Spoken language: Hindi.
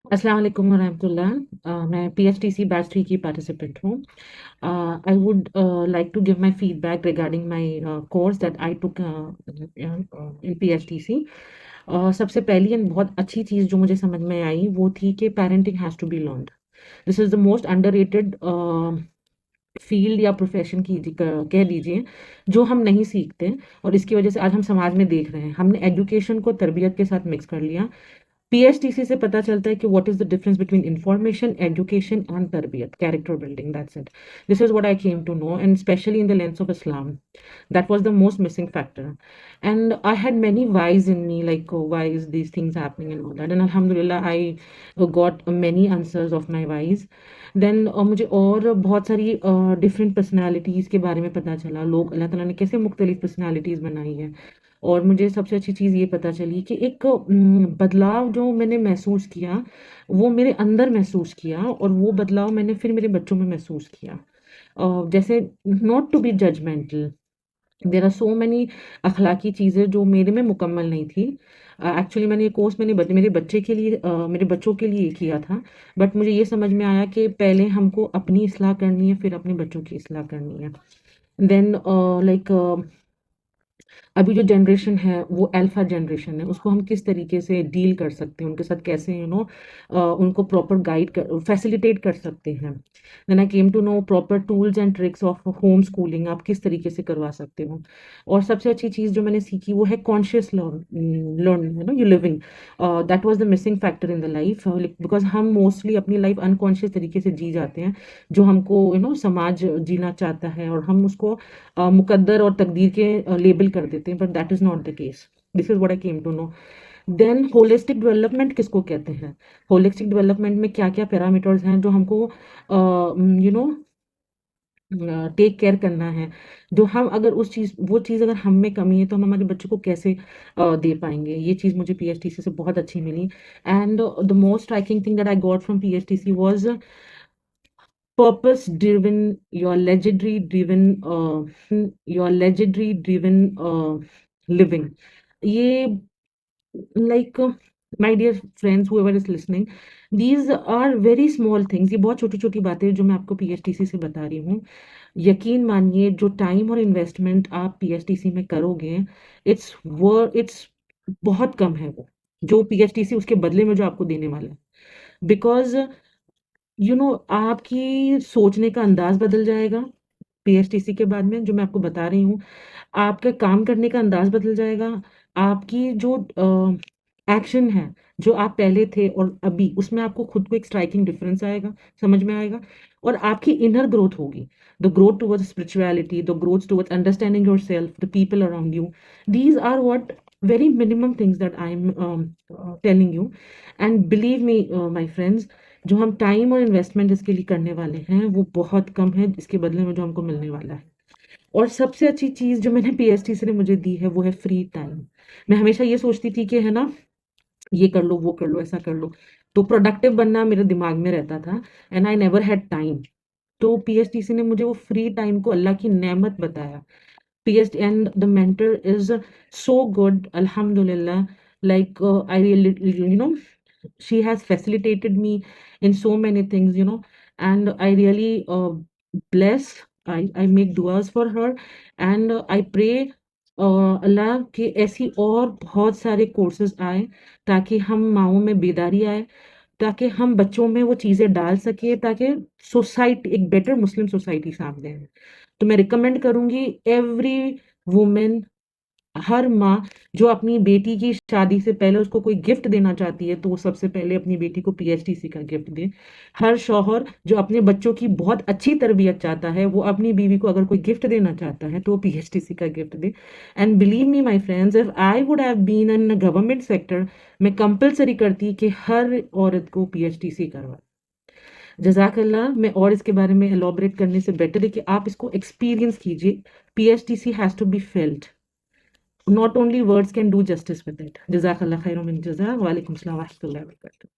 अस्सलाम वालेकुम वरहमतुल्लाह। मैं पीएचडीसी बैच 3 की पार्टिसिपेंट हूँ। I would like to give my feedback regarding my course that I took in PHDC. सबसे पहली एंड बहुत अच्छी चीज़ जो मुझे समझ में आई वो थी कि parenting has to be learned. This is the most underrated field या प्रोफेशन की कह लीजिए, जो हम नहीं सीखते और इसकी वजह से आज हम समाज में देख रहे हैं। हमने एजुकेशन को तरबियत के साथ मिक्स कर लिया। पीएचडीसी से पता चलता है कि what is the difference between information education and तरबियत character building. That's it. This is what I came to know and specially in the lens of Islam that was the most missing factor. And I had many whys in me, like why is these things happening and all that, and alhamdulillah I got many answers of my whys. Then मुझे और बहुत सारी डिफरेंट पर्सनालिटीज़ के बारे में पता चला, लोग अल्लाह ताला ने कैसे मुख्तलिफ पर्सनालिटीज़ बनाई है। और मुझे सबसे अच्छी चीज़ ये पता चली कि एक बदलाव जो मैंने महसूस किया, वो मेरे अंदर महसूस किया और वो बदलाव मैंने फिर मेरे बच्चों में महसूस किया। जैसे not to be judgmental, there are so many अखलाकी चीज़ें जो मेरे में मुकम्मल नहीं थी। एक्चुअली मैंने ये कोर्स मेरे बच्चे के लिए मेरे बच्चों के लिए किया था। बट मुझे ये समझ में आया कि पहले हमको अपनी इस्लाह करनी है, फिर अपने बच्चों की इस्लाह करनी है। देन लाइक अभी जो जनरेशन है वो अल्फा जनरेशन है, उसको हम किस तरीके से डील कर सकते हैं, उनके साथ कैसे उनको प्रॉपर गाइड कर फैसिलिटेट कर सकते हैं। Then I came to know proper tools and tricks of home schooling, आप किस तरीके से करवा सकते हो। और सबसे अच्छी चीज़ जो मैंने सीखी वो है conscious learn you living. That was the missing factor in the life, because हम मोस्टली अपनी लाइफ अनकॉन्शियस तरीके से जी जाते हैं, जो हमको समाज जीना चाहता है और हम उसको मुकद्दर और तकदीर के लेबल कर देते हैं, but that is not the case. This is what I came to know. Then holistic development किसको कहते हैं? होलिस्टिक डेवलपमेंट में क्या क्या पैरामीटर्स हैं जो हमको यू नो टेक केयर करना है, जो हम अगर वो चीज़ अगर हम में कमी है तो हम हमारे बच्चों को कैसे दे पाएंगे। ये चीज़ मुझे पीएचडीसी से बहुत अच्छी मिली। And the most striking thing that I got from PHDC was purpose driven, your legendary driven living. ये like my dear friends, whoever is listening, these are very small things, ये बहुत छोटी छोटी बातें हैं जो मैं आपको पीएचडीसी से बता रही हूँ। यकीन मानिए जो टाइम और इन्वेस्टमेंट आप पीएचडीसी में करोगे, इट्स बहुत कम है वो जो पीएचडीसी उसके बदले में जो आपको देने वाला है। बिकॉज आपकी सोचने का अंदाज बदल जाएगा पीएचडीसी के बाद में, जो मैं आपको बता रही हूँ। आपका काम करने का अंदाज बदल जाएगा। आपकी जो एक्शन है, जो आप पहले थे और अभी, उसमें आपको खुद को एक स्ट्राइकिंग डिफरेंस आएगा, समझ में आएगा। और आपकी इनर ग्रोथ होगी, the growth towards spirituality, the growth towards understanding yourself, the people around you. These are what very minimum things that I'm telling you. And believe me, my friends, जो हम टाइम और इन्वेस्टमेंट इसके लिए करने वाले हैं वो बहुत कम है इसके बदले में जो हमको मिलने वाला है। और सबसे अच्छी चीज़ जो मैंने पीएचडी ने मुझे दी है वो है फ्री टाइम। मैं हमेशा ये सोचती थी कि है ना, ये कर लो, वो कर लो, ऐसा कर लो, तो प्रोडक्टिव बनना मेरे दिमाग में रहता था and I never had time. तो पीएचडीसी ने मुझे वो फ्री टाइम को अल्लाह की नेमत बताया। PhD and the mentor is so good, alhamdulillah. Like I really, she has facilitated me in so many things, and I really bless. I make duas for her, and I pray अल्लाह के ऐसी और बहुत सारे कोर्सेज आए ताकि हम माओं में बेदारी आए, ताकि हम बच्चों में वो चीज़ें डाल सके, ताकि सोसाइटी एक बेटर मुस्लिम सोसाइटी सामने आए। तो मैं रिकमेंड करूंगी एवरी वुमेन, हर माँ जो अपनी बेटी की शादी से पहले उसको कोई गिफ्ट देना चाहती है तो वो सबसे पहले अपनी बेटी को पीएचडीसी का गिफ्ट दे। हर शौहर जो अपने बच्चों की बहुत अच्छी तरबियत चाहता है वो अपनी बीवी को अगर कोई गिफ्ट देना चाहता है तो वो पीएचडीसी का गिफ्ट दे। And believe me my friends, if I would have been in government sector, मैं कंपलसरी करती कि हर औरत को पीएचडीसी करवा। जज़ाकल्लाह। मैं और इसके बारे में एलॉबरेट करने से बेटर है कि आप इसको एक्सपीरियंस कीजिए। PHDC has to be felt, not only words can do justice with it. जज़ाकल्लाह खैरun मिन जज़ा। वालेकुम अस्सलाम व रहमतुल्लाहि व बरकातहू।